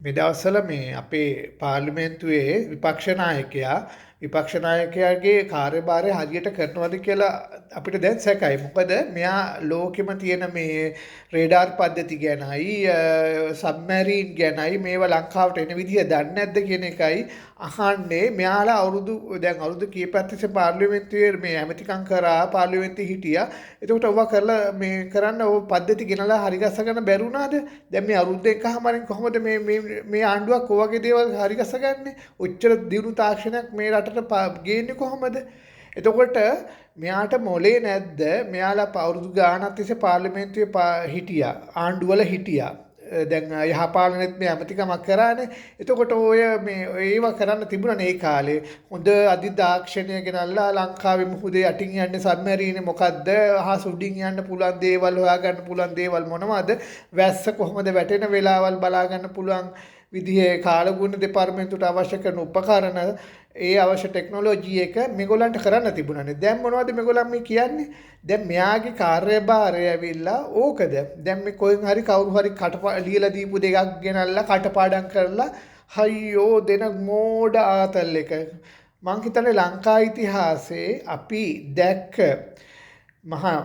මේ දවස්වල මේ අපේ පාර්ලිමේන්තුවේ විපක්ෂ නායකයාගේ කාර්යභාරය හරියට කරනවද කියලා අපිට දැන් සැකයි. මොකද මෙයා ලෝකෙම තියෙන මේ රේඩාර් පද්ධති ගැනයි සබ්මැරීන් ගැනයි මේවා ලංකාවට එන විදිය දන්නේ නැද්ද කියන එකයි අහන්නේ. මෙයාලා අවුරුදු කීපයක් තිස්සේ පාර්ලිමේන්තුවේ මේ ඇමතිකම් කරා පාර්ලිමේන්තුවේ හිටියා. එතකොට ඔවා කරලා මේ කරන්න ඔය පද්ධති ගෙනලා හරි ගස්ස ගන්න බැරි වුණාද? දැන් මේ අවුරුද්ද එකමාරින් කොහොමද මේ ආණ්ඩුවක් ඔය වගේ දේවල් හරි ගස්ස ගන්නේ? ඔච්චර දියුණු තාක්ෂණයක් මේ රටට ගේන්නේ කොහොමද? එතකොට මෙයාට මොලේ නැද්ද? මෙයාලා අවුරුදු ගාණක් තිස්සේ පාර්ලිමේන්තුවේ හිටියා. ආණ්ඩුවල හිටියා. දැන් යහපාලනෙත් මේ ඇමතිකමක් කරානේ. එතකොට ඔය මේ ඒව කරන්න තිබුණානේ ඒ කාලේ. හොඳ අධිදාක්ෂණය ගෙනල්ලා ලංකාවේ මුහුදේ යටින් යන්නේ සබ්මැරීනේ මොකද්ද? අහස උඩින් යන්න පුළුවන් දේවල් හොයාගන්න පුළුවන් දේවල් මොනවද? වැස්ස කොහොමද වැටෙන වෙලාවල් බලා ගන්න පුළුවන් විදිහේ කාලගුණ දෙපාර්තමේන්තුවට අවශ්‍ය කරන උපකරණ ඒ අවශ්‍ය ටෙක්නොලොජි එක මේගොල්ලන්ට කරන්න තිබුණානේ. දැන් මොනවද මේගොල්ලන් මේ කියන්නේ? දැන් මෙයාගේ කාර්යභාරය ඇවිල්ලා ඕකද? දැන් මේ කොහෙන් හරි කවුරු හරි ලියලා දීපු දෙකක් ගෙනල්ලා කටපාඩම් කරලා හයියෝ දෙන මෝඩ ආතල් එක. මං හිතන්නේ ලංකා ඉතිහාසයේ අපි දැක්ක මහා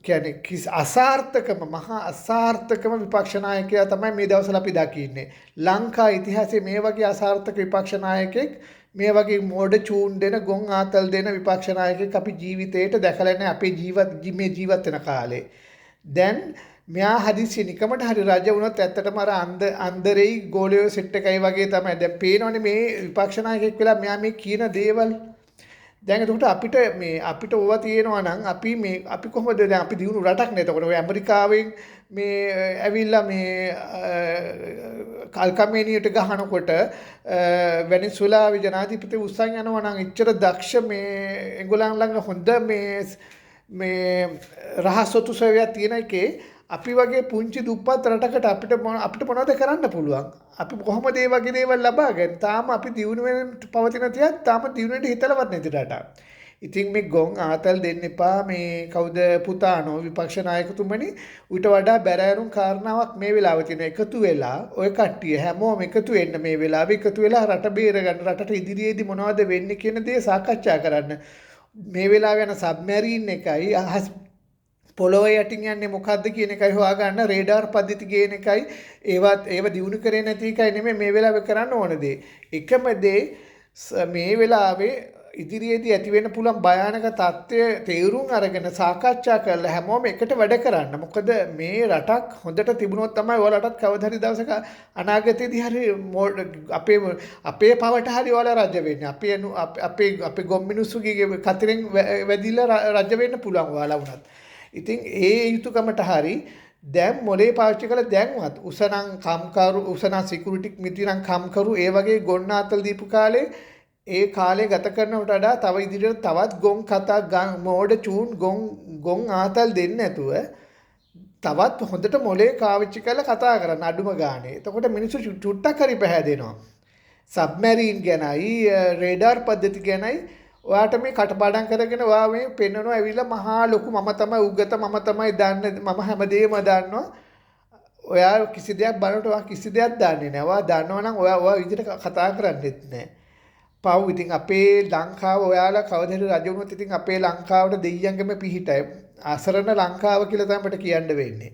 කියන්නේ මහා අසාර්ථකම විපක්ෂ නායකයා තමයි මේ දවස්වල අපි දකින්නේ. ලංකා ඉතිහාසයේ මේ වගේ අසාර්ථක විපක්ෂ නායකෙක් මේ වගේ මෝඩ චූන් දෙන ගොන් ආතල් දෙන විපක්ෂ නායකෙක් අපි ජීවිතේට දැකලා නැහැ අපේ ජීවත් වෙන කාලේ. දැන් මෙයා හදිස්සි නිකමට හරි රජ වුණොත් ඇත්තටම අර අන්දරේ ගෝලියෝ සෙට් එකයි වගේ තමයි. දැන් පේනවනේ මේ විපක්ෂ නායකෙක් වෙලා මෙයා මේ කියන දේවල්. දැන් එතකොට අපිට ඕවා තියෙනවා නම් අපි කොහොමද දැන් අපි දිනු රටක් නේ. එතකොට ඔය ඇමරිකාවෙන් මේ ඇවිල්ලා මේ කල්කමේනියට ගහනකොට වෙනිසුලාවේ ජනාධිපති උස්සන් යනවා නම් එච්චර දක්ෂ මේ ඒගොල්ලන් ළඟ හොඳ මේ රහසොතු සේවයක් තියෙන එකේ අපි වගේ පුංචි දුප්පත් රටකට අපිට මොනවද කරන්න පුළුවන්? අපි කොහොමද මේ වගේ දේවල් ලබා ගන්නේ? තාම අපි දියුණු වෙන පවතින තියත් තාම දියුණු වෙන්න හිතලවත් නැති රටක්. ඉතින් මේ ගොන් ආතල් දෙන්න එපා. මේ කවුද පුතානෝ විපක්ෂ නායකතුමනි ඌට වඩා බැරෑරුම් කාරණාවක් මේ වෙලාවේ තියෙන. එකතු වෙලා ඔය කට්ටිය හැමෝම එකතු වෙන්න මේ වෙලාවේ එකතු වෙලා රට බේර ගන්න. රටට ඉදිරියේදී මොනවද වෙන්නේ කියන දේ සාකච්ඡා කරන්න. මේ වෙලාවේ යන සබ්මැරීන් එකයි අහස් පොළොව යටින් යන්නේ මොකද්ද කියන එකයි හොයාගන්න රේඩාර් පද්ධති ගේන එකයි ඒව දිනු කරේ නැති එකයි නෙමෙයි මේ වෙලාවේ කරන්න ඕන දේ. එකම දේ මේ වෙලාවේ ඉදිරියේදී ඇති වෙන්න පුළුවන් භයානක තත්ත්වය තේරුම් අරගෙන සාකච්ඡා කරලා හැමෝම එකට වැඩ කරන්න. මොකද මේ රටක් හොඳට තිබුණොත් තමයි ඔය රටත් කවදා හරි දවසක අනාගතයේදී හරි අපේ පවට හරි ඔයාලා රජ වෙන්නේ. අපේ ගොම් මිනිස්සුගේ කතරෙන් වැදිලා රජ වෙන්න පුළුවන් ඔයාලා වුණත්. ඉතින් ඒ යුතුයකමට හරි දැන් මොලේ පාවිච්චි කරලා දැන්වත් උසනම් සිකියුරිටි මිටිනම් කම්කරු ඒ වගේ ගොන්නාතල් දීපු කාලේ ඒ කාලේ ගත කරනවට වඩා තව ඉදිරියට තවත් ගොන් කතා මෝඩ චූන් ගොන් ආතල් දෙන්නේ නැතුව තවත් හොඳට මොලේ පාවිච්චි කරලා කතා කරන්න අඩුම ගානේ. එතකොට මිනිස්සු චුට්ටක් හරි පැහැදෙනවා. සබ්මැරීන් ගැනයි රේඩාර් පද්ධති ගැනයි ඔයාට මේ කටපාඩම් කරගෙන ඔයා මේ පෙන්නනවා ඇවිල්ලා මහා ලොකු මම තමයි උගත මම තමයි දන්නේ මම හැමදේම දන්නවා. ඔයා කිසි දෙයක් බලනකොට ඔයා කිසි දෙයක් දන්නේ නැහැ. ඔයා දන්නවනම් ඔයා විදිහට කතා කරන්නෙත් නැහැ. පව් ඉතින් අපේ ලංකාව ඔයාලා කවදද රජ වුණොත් ඉතින් අපේ ලංකාවට දෙයියන්ගම පිහිටයි. අසරණ ලංකාව කියලා තමයි අපිට කියන්න වෙන්නේ.